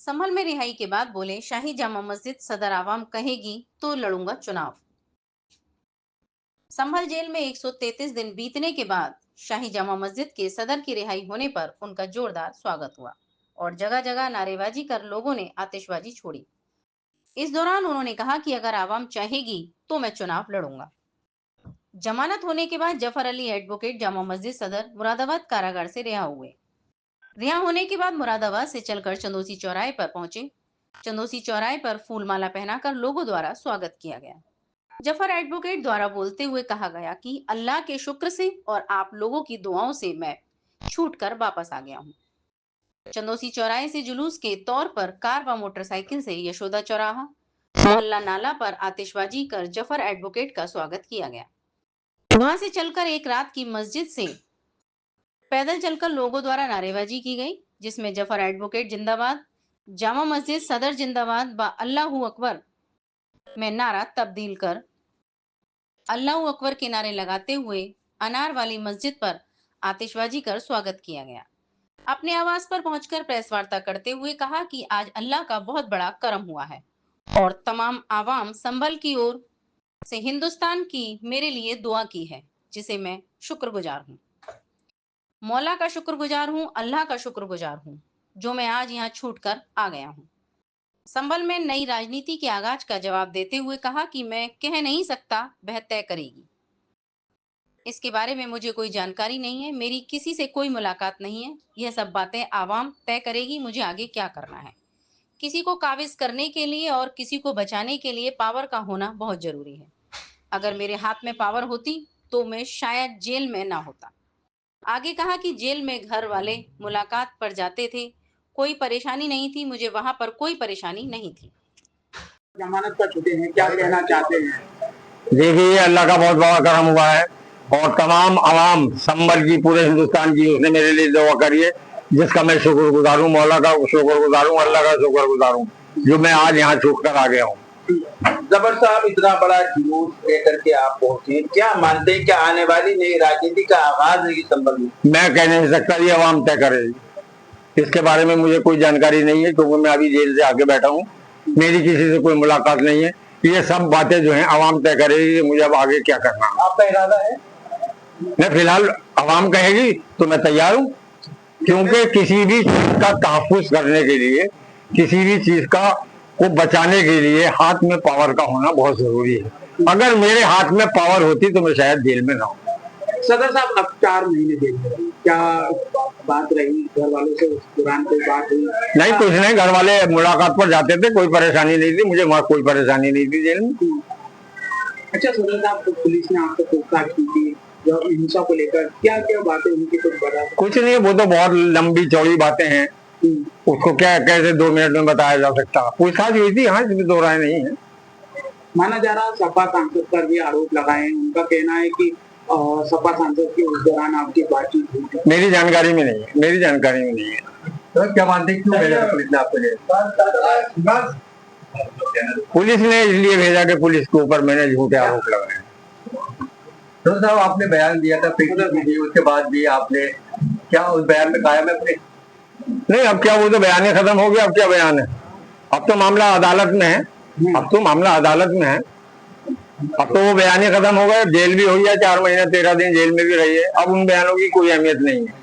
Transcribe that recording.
संभल में रिहाई के बाद बोले शाही जामा मस्जिद सदर आवाम कहेगी तो लड़ूंगा चुनाव। संभल जेल में 133 दिन बीतने के बाद शाही जामा मस्जिद के सदर की रिहाई होने पर उनका जोरदार स्वागत हुआ और जगह जगह नारेबाजी कर लोगों ने आतिशबाजी छोड़ी। इस दौरान उन्होंने कहा कि अगर आवाम चाहेगी तो मैं चुनाव लड़ूंगा। जमानत होने के बाद जफर अली एडवोकेट जामा मस्जिद सदर मुरादाबाद कारागार से रिहा हुए। रिहा होने के बाद मुरादाबाद से चलकर चंदोसी चौराहे पर पहुंचे। चंदोसी चौराहे पर फूलमाला पहनाकर लोगों द्वारा स्वागत किया गया। जफर एडवोकेट द्वारा बोलते हुए कहा गया कि अल्लाह के शुक्र से और आप लोगों की दुआओं से मैं छूटकर वापस आ गया हूं। चंदोसी चौराहे से जुलूस के तौर पर कार व मोटरसाइकिल से यशोदा चौराहा मोहल्ला नाला पर आतिशबाजी कर जफर एडवोकेट का स्वागत किया गया। वहां से चलकर एक रात की मस्जिद से पैदल चलकर लोगों द्वारा नारेबाजी की गई, जिसमें जफर एडवोकेट जिंदाबाद, जामा मस्जिद सदर जिंदाबाद व अल्लाहू अकबर में नारा तब्दील कर अल्लाहू अकबर के नारे लगाते हुए अनार वाली मस्जिद पर आतिशबाजी कर स्वागत किया गया। अपने आवास पर पहुंचकर प्रेस वार्ता करते हुए कहा कि आज अल्लाह का बहुत बड़ा करम हुआ है और तमाम आवाम संभल की ओर से हिंदुस्तान की मेरे लिए दुआ की है, जिसे मैं शुक्रगुजार हूँ। मौला का शुक्रगुजार हूँ, अल्लाह का शुक्रगुजार हूँ, जो मैं आज यहाँ छूट कर आ गया हूँ। संभल में नई राजनीति के आगाज का जवाब देते हुए कहा कि मैं कह नहीं सकता, वह तय करेगी। इसके बारे में मुझे कोई जानकारी नहीं है, मेरी किसी से कोई मुलाकात नहीं है। यह सब बातें आवाम तय करेगी मुझे आगे क्या करना है। किसी को काबिज करने के लिए और किसी को बचाने के लिए पावर का होना बहुत जरूरी है। अगर मेरे हाथ में पावर होती तो मैं शायद जेल में ना होता। आगे कहा कि जेल में घर वाले मुलाकात पर जाते थे, कोई परेशानी नहीं थी, मुझे वहां पर कोई परेशानी नहीं थी। जमानत पर छूटे हैं, क्या कहना चाहते हैं? देखिए, अल्लाह का बहुत बड़ा करम हुआ है और तमाम आवाम संभल की, पूरे हिंदुस्तान की, उसने मेरे लिए दुआ करी है, जिसका मैं शुक्रगुजार हूँ। मौला का शुक्रगुजार हूँ, अल्लाह का शुक्रगुजार हूँ, जो मैं आज यहाँ छूट कर आ गया हूँ। जबर साहब, इतना बड़ा जुलूस लेकर के आप पहुंचे, क्या मानते हैं क्या आने वाली नई राजनीति का आगाज है संभल में? मैं कह नहीं सकता, ये आवाम तय करेगी। इसके बारे में मुझे कोई जानकारी नहीं है, क्योंकि मैं अभी जेल से आके बैठा हूँ, मेरी किसी से कोई मुलाकात नहीं है। ये सब बातें जो हैं आवाम तय करेगी मुझे अब आगे क्या करना है। आपका इरादा है? मैं फिलहाल आवाम कहेगी तो मैं तैयार हूँ, क्योंकि किसी भी चीज का तहफ्फुज करने के लिए, किसी भी चीज का को बचाने के लिए हाथ में पावर का होना बहुत जरूरी है। अगर मेरे हाथ में पावर होती तो मैं शायद जेल में ना हूँ। सदर साहब, अब 4 महीने देख रहे हैं, क्या बात रही घर वालों से? उस दौरान कोई बात हुई? नहीं, कुछ नहीं, घर वाले मुलाकात पर जाते थे, कोई परेशानी नहीं थी, मुझे वहाँ कोई परेशानी नहीं थी जेल में। अच्छा सदर साहब, तो पुलिस ने आपको पूछताछ की थी जो हिंसा को लेकर, क्या क्या बातें उनकी कुछ बता? कुछ नहीं, वो तो बहुत लंबी चौड़ी बातें हैं, उसको क्या कैसे 2 मिनट में बताया जा सकता। पूछताछ हुई थी, हाँ, इसमें दो राय नहीं है। माना जा रहा सपा सांसद पर भी आरोप लगाए हैं, उनका कहना है कि सपा सांसद की उस दौरान आपकी बातचीत हुई थी। मेरी जानकारी में नहीं है, मेरी जानकारी में नहीं है। तो क्या मानते हैं क्यों भेजा पुलिस ने आपको जेल? पुलिस ने इसलिए भेजा कि पुलिस के ऊपर मैंने झूठे आरोप लगाए। तो साहब, आपने बयान दिया था, उसके बाद भी आपने क्या उस बयान में कायम है अपने? नहीं, अब क्या, वो तो बयान ही खत्म हो गया, अब क्या बयान है? अब तो मामला अदालत में है, अब तो मामला अदालत में है, अब तो वो बयान ही खत्म हो गया। जेल भी हो गया, 4 महीने 13 दिन जेल में भी रही है, अब उन बयानों की कोई अहमियत नहीं है।